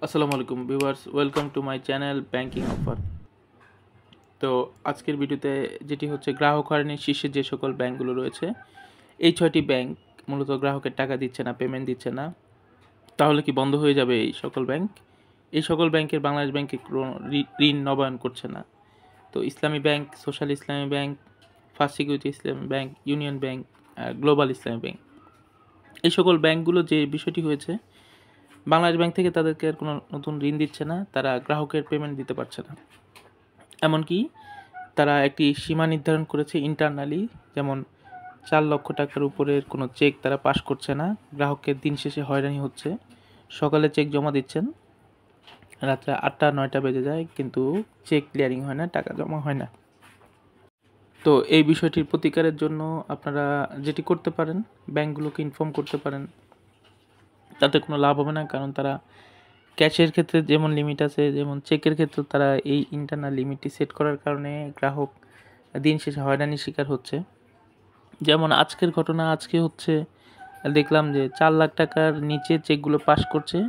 আসসালামু আলাইকুম viewers, welcome to my channel banking offer. তো আজকের ভিডিওতে যেটি হচ্ছে গ্রাহক হয়রানির শীর্ষে যে সকল ব্যাংকগুলো রয়েছে, এই 6টি ব্যাংক মূলত গ্রাহকের টাকা দিচ্ছে না, পেমেন্ট দিচ্ছে না। তাহলে কি বন্ধ হয়ে যাবে এই সকল ব্যাংক? এই সকল ব্যাংকের বাংলাদেশ ব্যাংকে কোনো ঋণ নবায়ন করছে না। তো ইসলামী ব্যাংক, সোশ্যাল ইসলামী ব্যাংক, ফার্স্ট সিকিউরিটি ইসলামী ব্যাংক, ইউনিয়ন ব্যাংক, গ্লোবাল ইসলামী ব্যাংক, এই সকল ব্যাংকগুলো যে বিষয়টি হয়েছে, বাংলাদেশ ব্যাংক থেকে তাদেরকে আর কোনো নতুন ঋণ দিচ্ছে না, তারা গ্রাহকের পেমেন্ট দিতে পারছে না। এমনকি তারা একটি সীমা নির্ধারণ করেছে ইন্টারনালি, যেমন 4 লক্ষ টাকার উপরের কোনো চেক তারা পাস করছে না। গ্রাহকের দিন শেষে হয়রানি হচ্ছে, সকালে চেক জমা দিচ্ছেন, রাত্রে 8টা-9টা বেজে যায়, কিন্তু চেক ক্লিয়ারিং হয় না, টাকা জমা হয় না। তো এই বিষয়টির প্রতিকারের জন্য আপনারা যেটি করতে পারেন, ব্যাংকগুলোকে ইনফর্ম করতে পারেন। তাতে কোনো লাভ হবে না, কারণ তারা ক্যাশের ক্ষেত্রে যেমন লিমিট আছে, যেমন চেকের ক্ষেত্রে তারা এই ইন্টারনাল লিমিটটি সেট করার কারণে গ্রাহক দিন শেষে হয়রানির শিকার হচ্ছে। যেমন আজকের ঘটনা, আজকে হচ্ছে দেখলাম যে 4 লাখ টাকার নিচে চেকগুলো পাস করছে,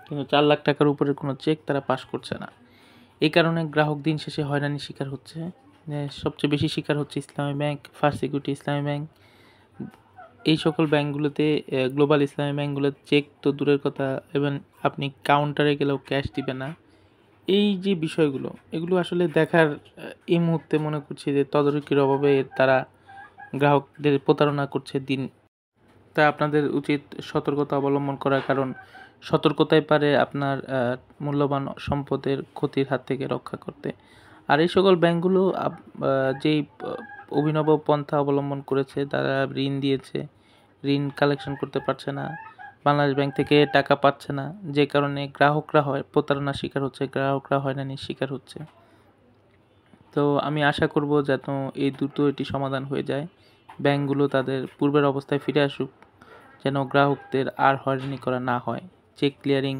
কিন্তু 4 লাখ টাকার উপরে কোনো চেক তারা পাস করছে না। এই কারণে গ্রাহক দিন শেষে হয়রানির শিকার হচ্ছে। সবচেয়ে বেশি শিকার হচ্ছে ইসলামী ব্যাংক, ফার্স্ট সিকিউরিটি ইসলামী ব্যাংক। এই সকল ব্যাংকগুলোতে, গ্লোবাল ইসলামী ব্যাংকগুলোতে চেক তো দূরের কথা, এবং আপনি কাউন্টারে গেলেও ক্যাশ দিবে না। এই যে বিষয়গুলো, এগুলো আসলে দেখার এই মুহূর্তে মনে করছি যে তদারকির অভাবে তারা গ্রাহকদের প্রতারণা করছে দিন। তাই আপনাদের উচিত সতর্কতা অবলম্বন করা, কারণ সতর্কতাই পারে আপনার মূল্যবান সম্পদের ক্ষতির হাত থেকে রক্ষা করতে। আর এই সকল ব্যাংকগুলো যেই অভিনব পন্থা অবলম্বন করেছে, তারা ঋণ দিয়েছে, ঋণ কালেকশন করতে পারছে না, বাংলাদেশ ব্যাংক থেকে টাকা পাচ্ছে না, যে কারণে গ্রাহকরা প্রতারণার শিকার হচ্ছে, গ্রাহকরা হয়রানির শিকার হচ্ছে। তো আমি আশা করব যেন এই দ্রুত এটি সমাধান হয়ে যায়, ব্যাংকগুলো তাদের পূর্বের অবস্থায় ফিরে আসুক, যেন গ্রাহকদের আর হয়রানি করা না হয়। চেক ক্লিয়ারিং,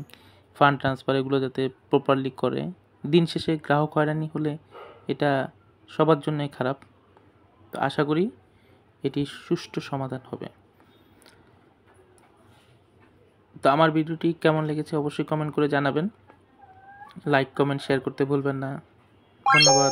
ফান্ড ট্রান্সফার এগুলো যাতে প্রপারলি করে। দিন শেষে গ্রাহক হয়রানি হলে এটা সবার জন্যই খারাপ। তো আশা করি এটি সুষ্ঠু সমাধান হবে। তো আমার ভিডিওটি কেমন লেগেছে অবশ্যই কমেন্ট করে জানাবেন। লাইক, কমেন্ট, শেয়ার করতে ভুলবেন না। ধন্যবাদ।